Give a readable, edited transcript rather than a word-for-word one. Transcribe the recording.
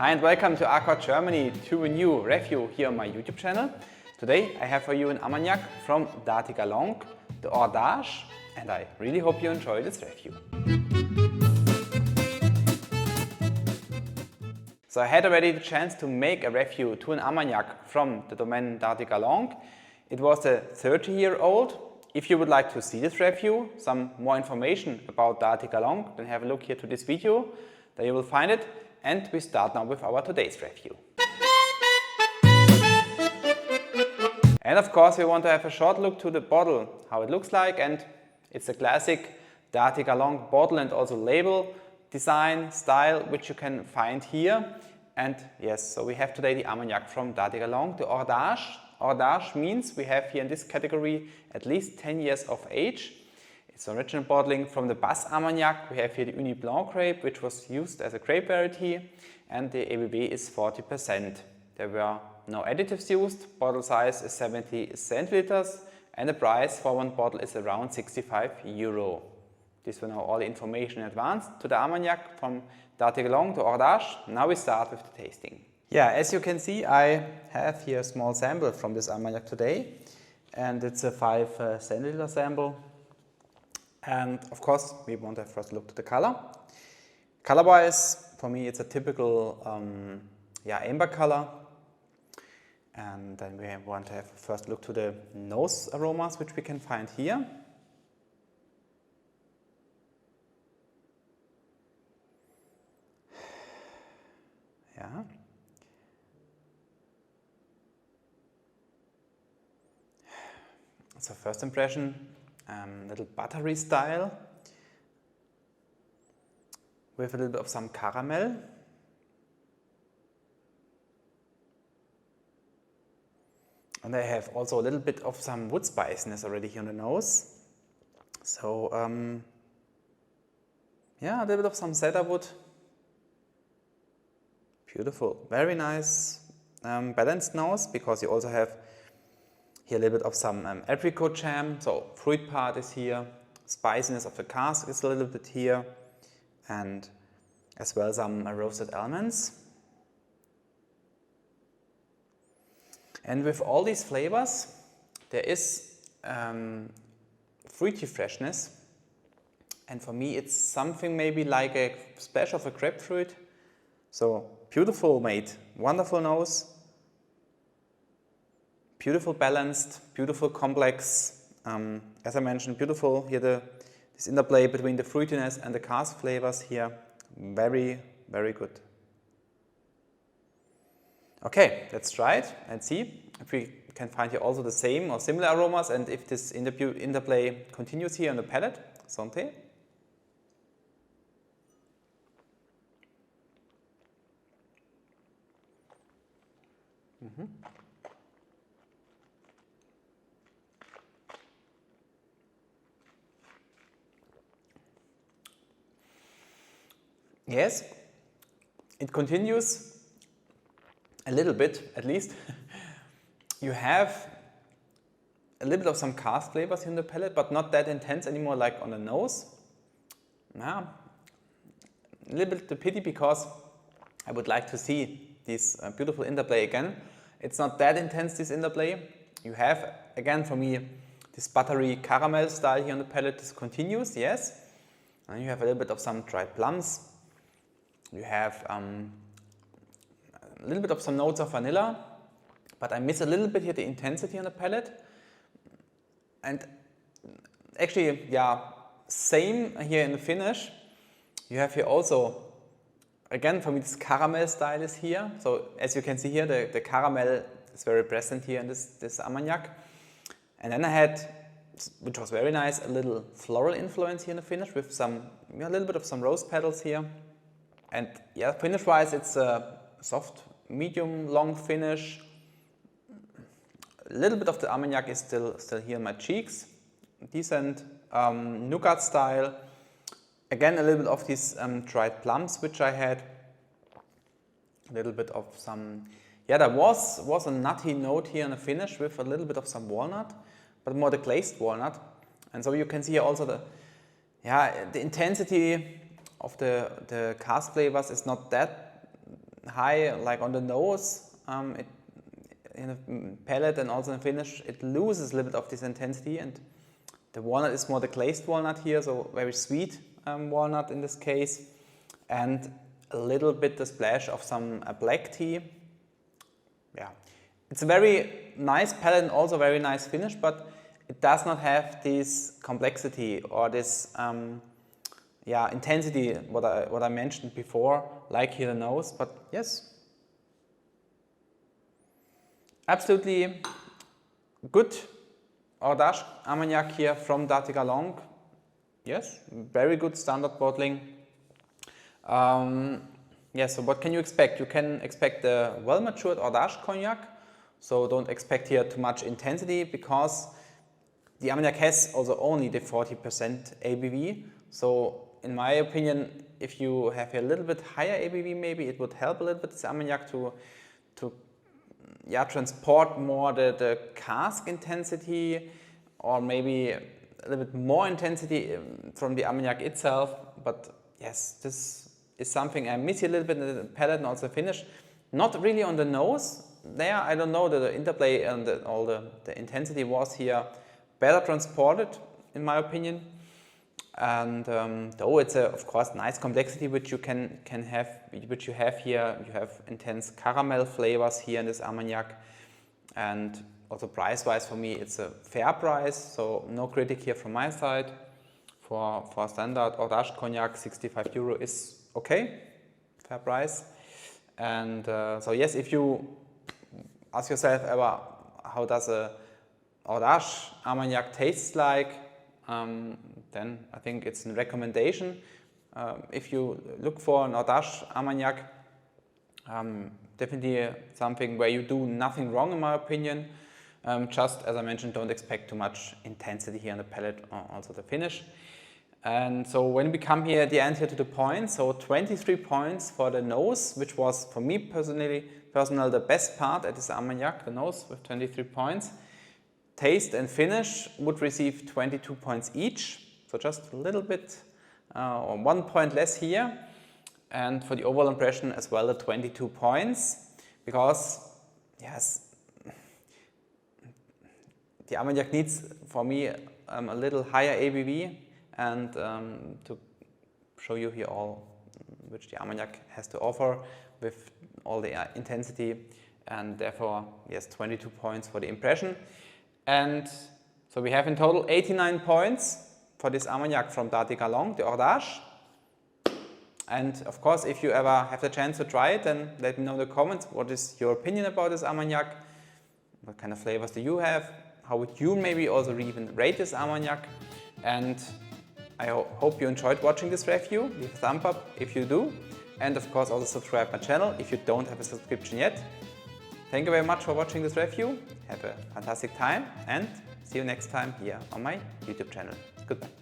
Hi and welcome to ARCORE Germany to a new review here on my YouTube channel. Today I have for you an Armagnac from DARTIGALONGUE, the Hors D'âge, and I really hope you enjoy this review. So I had already the chance to make a review to an Armagnac from the Domaine Dartigalongue. It was a 30-year-old. If you would like to see this review, some more information about Dartigalongue, then have a look here to this video. There you will find it. And we start now with our today's review. And of course we want to have a short look to the bottle, how it looks like, and it's a classic Dartigalongue bottle and also label design style which you can find here. And yes, so we have today the Armagnac from Dartigalongue, the Hors D'âge. Hors D'âge means we have here in this category at least 10 years of age. It's original bottling from the Bas-Armagnac. We have here the Uni Blanc grape, which was used as a grape variety, and the ABV is 40%. There were no additives used. Bottle size is 70 centiliters, and the price for one bottle is around €65. These were now all the information in advance to the Armagnac from Dartigalongue, the Hors D'âge. Now we start with the tasting. Yeah, as you can see, I have here a small sample from this Armagnac today, and it's a 5 centiliter sample. And of course, we want to first look to the color. Color-wise, for me, it's a typical amber color. And then we want to have a first look to the nose aromas, which we can find here. Yeah. So first impression, little buttery style with a little bit of some caramel. And I have also a little bit of some wood spiciness already here on the nose. So yeah, a little bit of some cedar wood. Beautiful, very nice balanced nose, because you also have here a little bit of some apricot jam, so fruit part is here, spiciness of the cask is a little bit here, and as well some roasted almonds. And with all these flavors, there is fruity freshness, and for me it's something maybe like a splash of a grapefruit. So beautiful made, wonderful nose. Beautiful balanced, beautiful complex, as I mentioned, beautiful here this interplay between the fruitiness and the cask flavors here, very, very good. Okay, let's try it and see if we can find here also the same or similar aromas and if this interplay continues here on the palate. Santé. Yes, it continues a little bit, at least. You have a little bit of some cask flavors in the palate, but not that intense anymore like on the nose. Yeah, a little bit the pity, because I would like to see this beautiful interplay again. It's not that intense, this interplay. You have, again, for me, this buttery caramel style here on the palate. This continues, yes. And you have a little bit of some dried plums. You have a little bit of some notes of vanilla, but I miss a little bit here the intensity on the palate. And actually, yeah, same here in the finish. You have here also, again, for me, this caramel style is here. So as you can see here, the caramel is very present here in this Armagnac. And then I had, which was very nice, a little floral influence here in the finish with some, a little bit of some rose petals here. And yeah, finish-wise, it's a soft, medium-long finish. A little bit of the Armagnac is still here in my cheeks. Decent nougat style. Again, a little bit of these dried plums, which I had. A little bit of some, yeah, there was a nutty note here in the finish with a little bit of some walnut, but more the glazed walnut. And so you can see here also the intensity of the cask flavors is not that high, like on the nose, in the palate and also in the finish, it loses a little bit of this intensity, and the walnut is more the glazed walnut here, so very sweet walnut in this case, and a little bit the splash of some black tea. Yeah, it's a very nice palate and also very nice finish, but it does not have this complexity or this intensity what I mentioned before, like here the nose. But yes, absolutely good hors d'âge Armagnac here from Dartigalongue. Yes, very good standard bottling. Yes, so what can you expect? You can expect a well-matured hors d'âge cognac, so don't expect here too much intensity, because the Armagnac has also only the 40% ABV. So in my opinion, if you have a little bit higher ABV, maybe it would help a little bit this Armagnac to transport more the cask intensity, or maybe a little bit more intensity from the Armagnac itself. But yes, this is something I miss a little bit in the palate and also finish. Not really on the nose. There, I don't know, the interplay and all the intensity was here better transported, in my opinion. And though it's of course nice complexity which you can have, which you have here. You have intense caramel flavors here in this Armagnac, and also price-wise for me it's a fair price, so no critic here from my side. For standard hors d'âge cognac, 65 euro is okay, fair price. And so yes, if you ask yourself ever how does a hors d'âge Armagnac tastes like, then I think it's a recommendation. If you look for an hors d'âge Armagnac, definitely something where you do nothing wrong in my opinion. Just as I mentioned, don't expect too much intensity here on the palate or also the finish. And so when we come here at the end here to the points, so 23 points for the nose, which was for me personally the best part at this Armagnac, the nose with 23 points. Taste and finish would receive 22 points each, so just a little bit or 1 point less here. And for the overall impression as well, the 22 points, because yes, the Armagnac needs for me a little higher ABV, and to show you here all which the Armagnac has to offer with all the intensity, and therefore yes, 22 points for the impression. And so we have in total 89 points for this Armagnac from Dartigalongue, the hors d'âge. And of course, if you ever have the chance to try it, then let me know in the comments what is your opinion about this Armagnac, what kind of flavors do you have, how would you maybe also even rate this Armagnac. And I hope you enjoyed watching this review. Leave a thumb up if you do, and of course also subscribe my channel if you don't have a subscription yet. Thank you very much for watching this review. Have a fantastic time, and see you next time here on my YouTube channel. Goodbye.